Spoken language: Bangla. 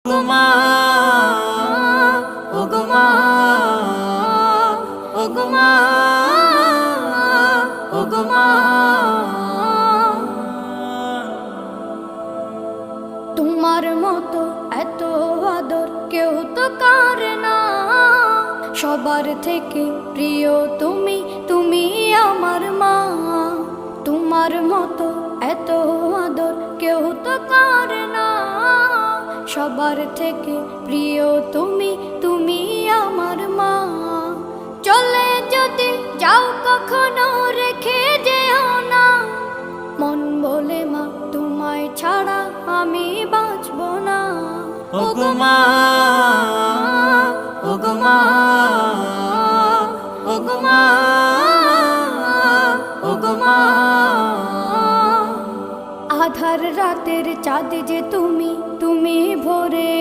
ওগো মা, ওগো মা, ওগো মা। তোমার মতো এত আদর কেউ তো করে না, সবার থেকে প্রিয় তুমি, তুমি আমার মা। তোমার মতো এত আদর কেউ তো করে না, সবার থেকে প্রিয় তুমি, তুমি আমার মা। চলে যদি যাও কখনো রেখে যেও না, মন বলে মা তোমায় ছাড়া আমি বাঁচব না। ওগো মা, ওগো মা, ওগো মা, ওগো মা। আধার রাতের চাঁদ যে তুমি, তুমি ভোর